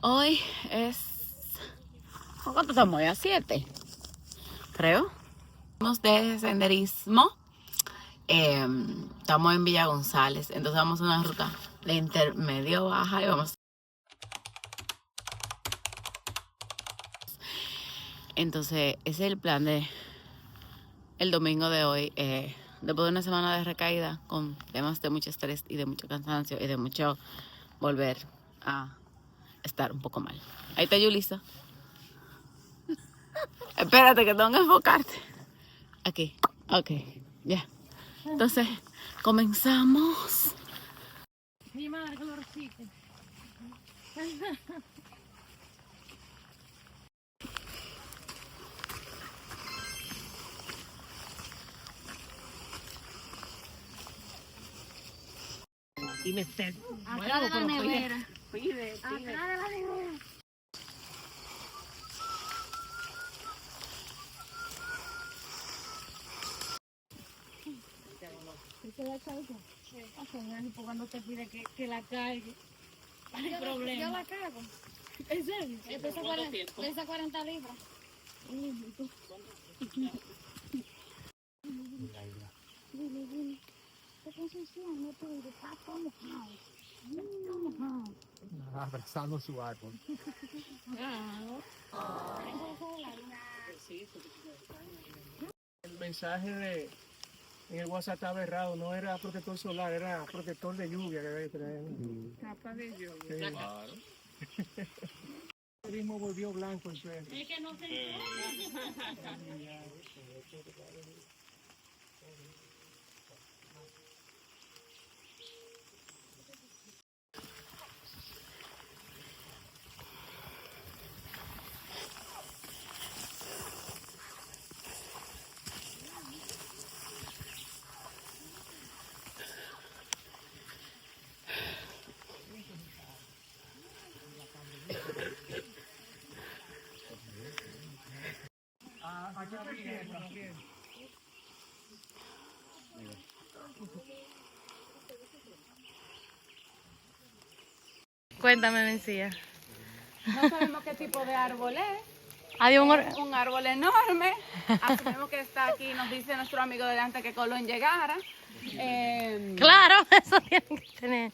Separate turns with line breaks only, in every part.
Hoy es... ¿Cuánto estamos hoy? ¿A 7? Creo. Vamos de senderismo. Estamos en Villa González. Entonces vamos a una ruta de intermedio baja y vamos... Entonces ese es el plan de el domingo de hoy. Después de una semana de recaída con temas de mucho estrés y de mucho cansancio y de mucho volver a estar un poco mal. Ahí está Yulisa. Espérate que tengo que enfocarte. Aquí. Ok. Ya. Entonces, comenzamos.
Mi madre con los rositos.
Y me sé.
Atrás de la nevera.
Pide.
Atrás de la nevera. ¿Qué la carga? Cuando te pide que la cargue. No hay problema. Yo la cargo. ¿En serio? Pesa 40 libras. Dile. ¿Qué concesión? No te está como
Abrazando su árbol. El mensaje en el WhatsApp estaba errado, no era protector solar, era protector de lluvia que debe traer. Capa de lluvia. Sí. Claro. El mismo volvió blanco el suelo.
Es que no se
Cuéntame, Mencía.
No sabemos qué tipo de árbol es.
Adiós,
Un árbol enorme. Asumimos que está aquí. Nos dice nuestro amigo delante que Colón llegara.
Claro, eso tiene que tener.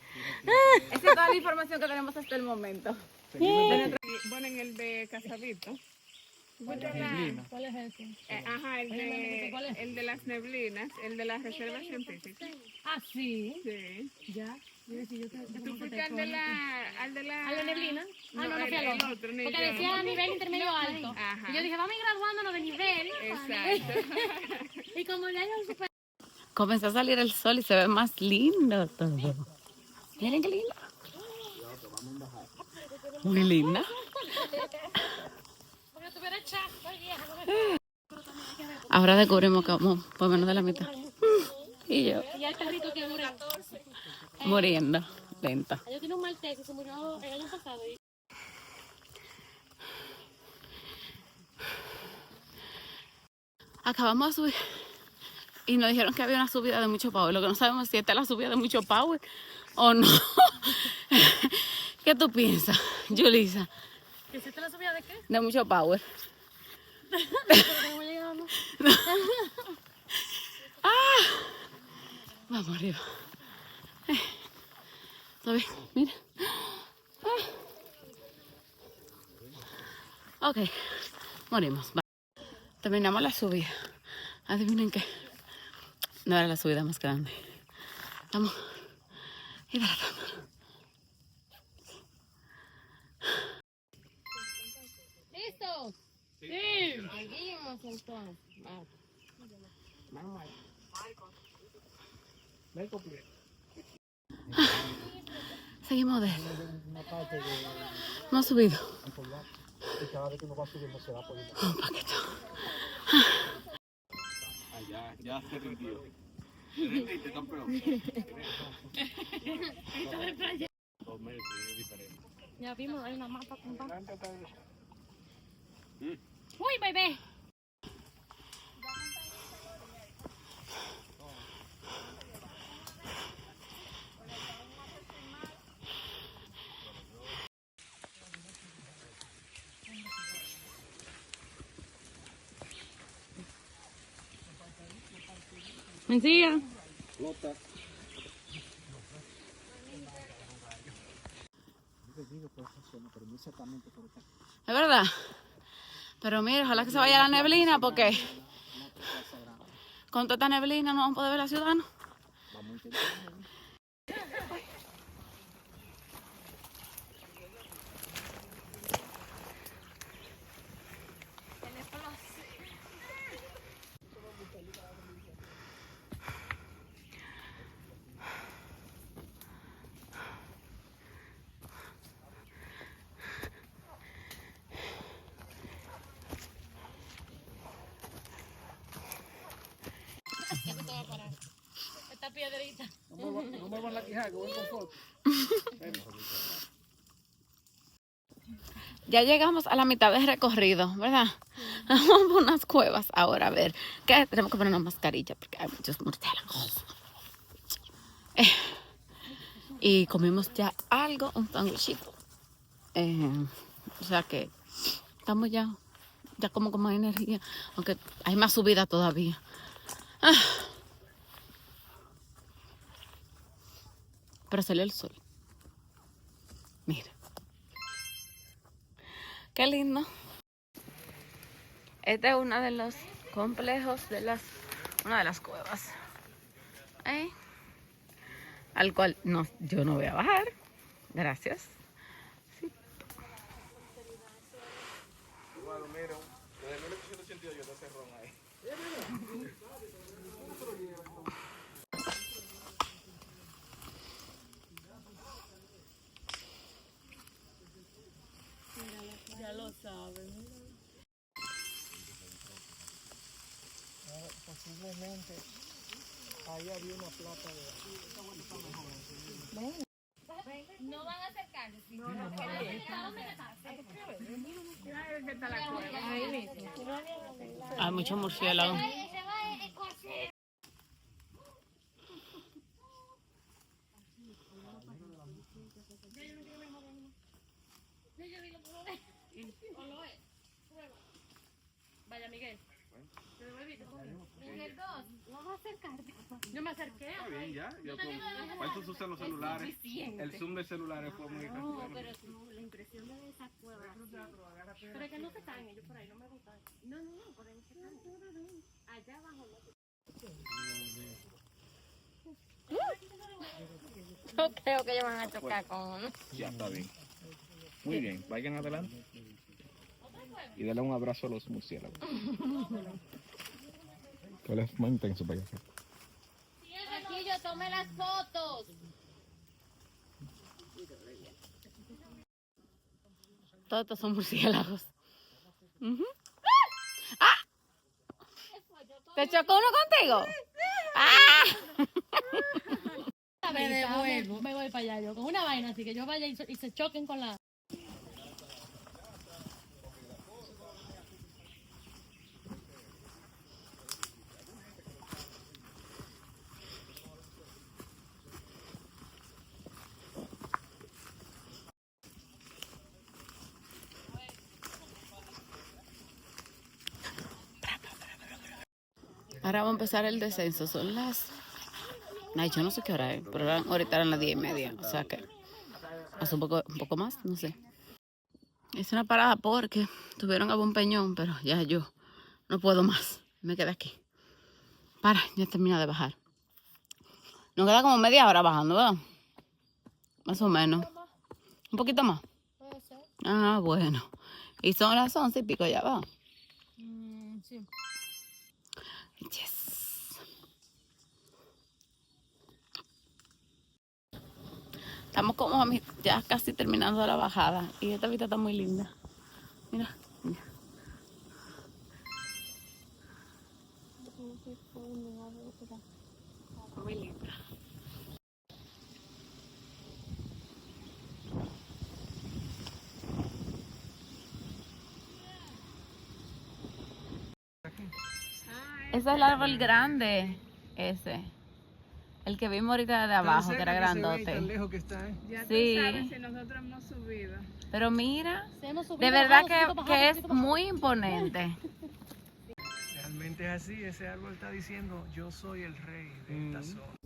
Esa es toda la información que tenemos hasta el momento.
Bueno, en el de Casavito.
¿Cuál es ese?
Ajá, el de las neblinas, el de las reservas científicas.
Ah, sí.
Sí.
Ya.
¿Tú fuiste al de la
¿A la neblina? Ah, no, no fui al
el
otro.
otro, ni
Porque
yo.
decía nivel intermedio alto.
Ajá.
Y yo dije, vamos a ir graduándonos de nivel.
Exacto.
Y como ya yo super...
Comenzó a salir el sol y se ve más lindo todo. Miren qué lindo. Muy linda.
Porque tuviera chasco, vieja.
Ahora descubrimos que vamos por menos de la mitad. Y yo
Y ya el perrito que dura.
muriendo, lenta.
Yo tenía un maltés y se murió el año pasado. Y...
Acabamos de subir y nos dijeron que había una subida de mucho power. Lo que no sabemos es si esta es la subida de mucho power o no. ¿Qué tú piensas, Yulisa?
¿Que si te la subida de qué?
De mucho power.
Pero que no me llegamos.
Vamos arriba. ¿Sabes? Mira. Ok, morimos. Va. Terminamos la subida. Adivinen qué. No era la subida más grande. Estamos hidratándonos.
¿Listos? Sí. Seguimos entonces. Vamos.
Seguimos de... Hemos subido.
Y cada vez que uno va subiendo se va poniendo.
Un poquito.
Ya se rindió. Te rendiste, campeón. 2 meses, es diferente.
Ya vimos, hay una mapa con pan. ¡Uy, bebé!
Mencía.
Es verdad. Pero mira, ojalá que se vaya la neblina porque con toda esta neblina no vamos a poder ver la ciudad, ¿no?
Esta piedrita.
No muevan la quijada, que voy con foto.
Ya llegamos a la mitad del recorrido, ¿verdad? Vamos a unas cuevas ahora, a ver. Que tenemos que poner una mascarilla porque hay muchos murciélagos. Y comimos ya algo, un sándwichito. O sea que estamos ya como con más energía, aunque hay más subida todavía. Pero salió el sol. Mira. Qué lindo. Este es uno de los complejos de una de las cuevas. Al cual yo no voy a bajar. Gracias. Sí.
Bueno, mira, desde 1888 está cerrón ahí.
Ya lo saben.
Posiblemente ahí había una plata de...
No van a acercarse.
Hay muchos murciélagos.
Vaya, Miguel.
Miguel 2, no va a acercarte.
Yo me acerqué.
Está bien, ya. Para eso se usan los celulares. El zoom del celular fue muy
No, pero la impresión de esa cueva. Pero es que no se caen ellos por ahí, no me gustan. No, por ahí no se caen. Allá abajo no se
Yo creo que ellos van a chocar con...
Ya, está bien. Muy bien, vayan adelante. Y dale un abrazo a los murciélagos. ¿Cuál es más intenso para allá?
Aquí yo tomé las fotos.
Todos estos son murciélagos. ¡Ah! ¿Te chocó uno contigo? ¡Ah!
Me devuelvo, me voy para allá yo con una vaina así que yo vaya y se choquen con la...
Ahora va a empezar el descenso. Son las... Ay, yo no sé qué hora es, pero ahorita eran las 10:30. O sea que hace un poco más, no sé. Hice una parada porque tuvieron algún peñón, pero ya yo no puedo más. Me quedé aquí. Ya terminé de bajar. Nos queda como media hora bajando, ¿verdad? Más o menos. Un poquito más.
Puede ser.
Ah, bueno. Y son las 11 y pico ya, va.
Sí.
Yes. Estamos como ya casi terminando la bajada. Y esta vista está muy linda. Mira. Muy linda. Ese es el árbol grande, ese. El que vimos ahorita de abajo, que era grandote.
Tan lejos que está, ¿eh?
Ya tú
Sí.
sabes si nosotros hemos subido.
Pero mira,
Se hemos subido,
de verdad
bajado, subido,
que
bajado,
es
subido, bajado.
muy imponente.
Realmente realmente es así, ese árbol está diciendo, yo soy el rey de esta zona.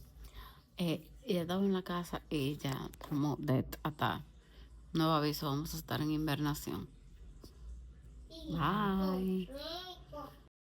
Y estaba en la casa y ya como de hasta nuevo aviso, vamos a estar en invernación. Bye.